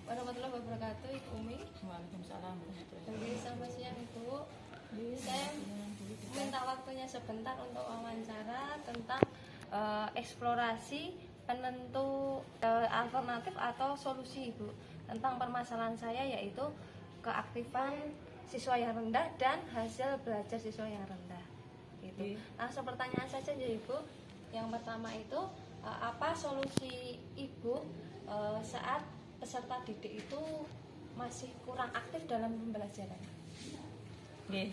warahmatullahi wabarakatuh, Ibu Umi. Waalaikumsalam warahmatullahi Jadi selamat siang Ibu. Saya minta waktunya sebentar untuk wawancara tentang eksplorasi penentu alternatif atau solusi Ibu tentang permasalahan saya, yaitu keaktifan siswa yang rendah dan hasil belajar siswa yang rendah. Gitu. Langsung pertanyaan saja ya Ibu. Yang pertama itu apa solusi Ibu saat peserta didik itu masih kurang aktif dalam pembelajaran? Oke,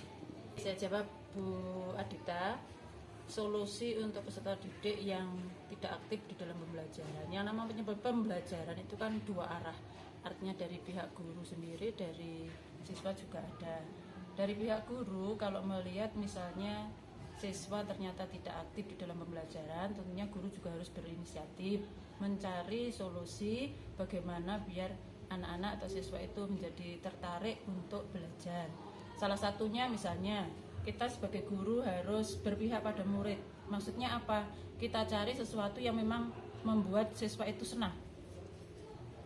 saya jawab Bu Adita. Solusi untuk peserta didik yang tidak aktif di dalam pembelajaran. Yang namanya penyebab pembelajaran itu kan dua arah. Artinya dari pihak guru sendiri, dari siswa juga ada. Dari pihak guru kalau melihat misalnya siswa ternyata tidak aktif di dalam pembelajaran, tentunya guru juga harus berinisiatif mencari solusi bagaimana biar anak-anak atau siswa itu menjadi tertarik untuk belajar. Salah satunya misalnya kita sebagai guru harus berpihak pada murid. Maksudnya apa? Kita cari sesuatu yang memang membuat siswa itu senang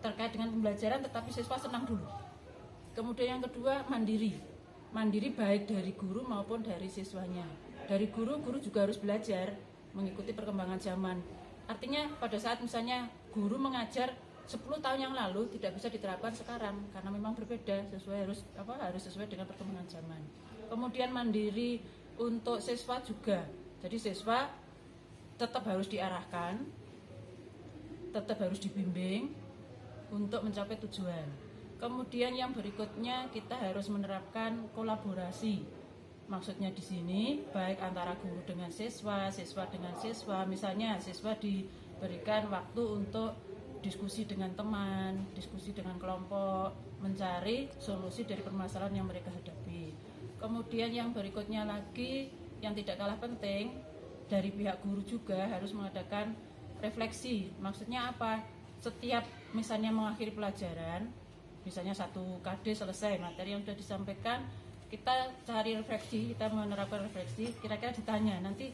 terkait dengan pembelajaran, tetapi siswa senang dulu. Kemudian yang kedua, mandiri. Mandiri baik dari guru maupun dari siswanya. Dari guru juga harus belajar mengikuti perkembangan zaman. Artinya pada saat misalnya guru mengajar 10 tahun yang lalu tidak bisa diterapkan sekarang karena memang berbeda, harus sesuai dengan perkembangan zaman. Kemudian mandiri untuk siswa juga. Jadi siswa tetap harus diarahkan, tetap harus dibimbing untuk mencapai tujuan. Kemudian yang berikutnya kita harus menerapkan kolaborasi. Maksudnya di sini baik antara guru dengan siswa, siswa dengan siswa. Misalnya siswa diberikan waktu untuk diskusi dengan teman, diskusi dengan kelompok, mencari solusi dari permasalahan yang mereka hadapi. Kemudian yang berikutnya lagi yang tidak kalah penting, dari pihak guru juga harus mengadakan refleksi. Maksudnya apa? Setiap misalnya mengakhiri pelajaran, misalnya 1 KD selesai materi yang sudah disampaikan, kita cari refleksi, kita menerapkan refleksi, kira-kira ditanya nanti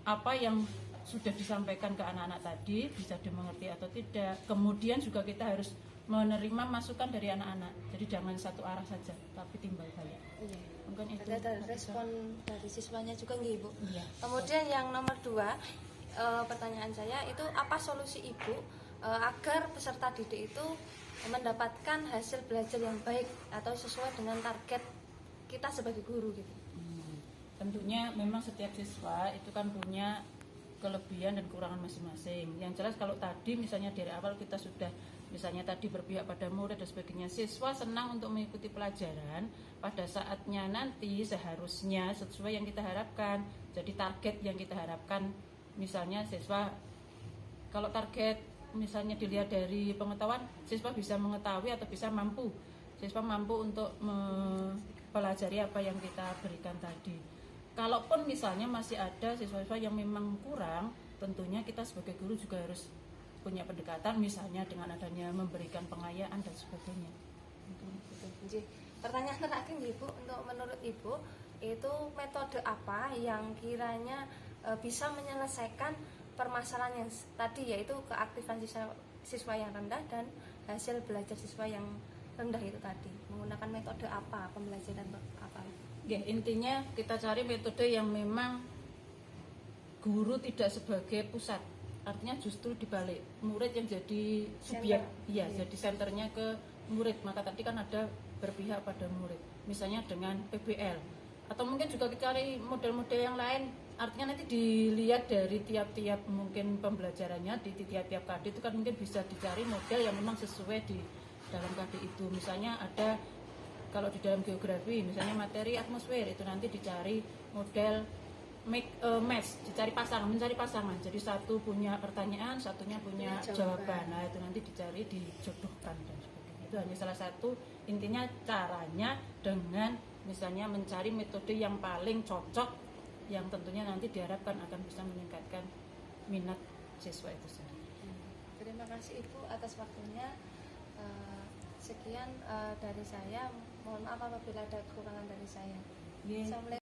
apa yang sudah disampaikan ke anak-anak tadi bisa dimengerti atau tidak. Kemudian juga kita harus menerima masukan dari anak-anak, jadi jangan satu arah saja tapi timbal balik. Iya. Mungkin itu ada respon dari siswanya juga nggih Ibu. Iya. Kemudian yang nomor 2, pertanyaan saya itu apa solusi Ibu agar peserta didik itu mendapatkan hasil belajar yang baik atau sesuai dengan target kita sebagai guru gitu. Tentunya memang setiap siswa itu kan punya kelebihan dan kekurangan masing-masing. Yang jelas kalau tadi misalnya dari awal kita sudah misalnya tadi berpihak pada murid dan sebagainya, siswa senang untuk mengikuti pelajaran, pada saatnya nanti seharusnya sesuai yang kita harapkan. Jadi target yang kita harapkan, misalnya siswa kalau target misalnya dilihat dari pengetahuan, siswa bisa mengetahui atau bisa mampu. Siswa mampu untuk mempelajari apa yang kita berikan tadi. Kalaupun misalnya masih ada siswa-siswa yang memang kurang, tentunya kita sebagai guru juga harus punya pendekatan, misalnya dengan adanya memberikan pengayaan dan sebagainya. Pertanyaan terakhir Ibu, untuk menurut Ibu itu metode apa yang kiranya bisa menyelesaikan permasalahan yang tadi, yaitu keaktifan siswa yang rendah dan hasil belajar siswa yang rendah itu tadi? Menggunakan metode apa, pembelajaran apa? Ya, intinya kita cari metode yang memang guru tidak sebagai pusat, artinya justru dibalik murid yang jadi subjek, jadi senternya ke murid. Maka tadi kan ada berpihak pada murid, misalnya dengan PBL, atau mungkin juga kita cari model-model yang lain. Artinya nanti dilihat dari tiap-tiap mungkin pembelajarannya di tiap-tiap KD itu kan mungkin bisa dicari model yang memang sesuai di dalam KD itu. Misalnya ada kalau di dalam geografi misalnya materi atmosfer, itu nanti dicari model match, mencari pasangan. Jadi satu punya pertanyaan, satunya punya jawaban. Nah, itu nanti dicari, dijodohkan dan sebagainya. Itu hanya salah satu, intinya caranya dengan misalnya mencari metode yang paling cocok, yang tentunya nanti diharapkan akan bisa meningkatkan minat siswa itu sendiri. Terima kasih Ibu atas waktunya. Sekian dari saya. Mohon maaf apabila ada kekurangan dari saya. Yeah. Assalamualaikum.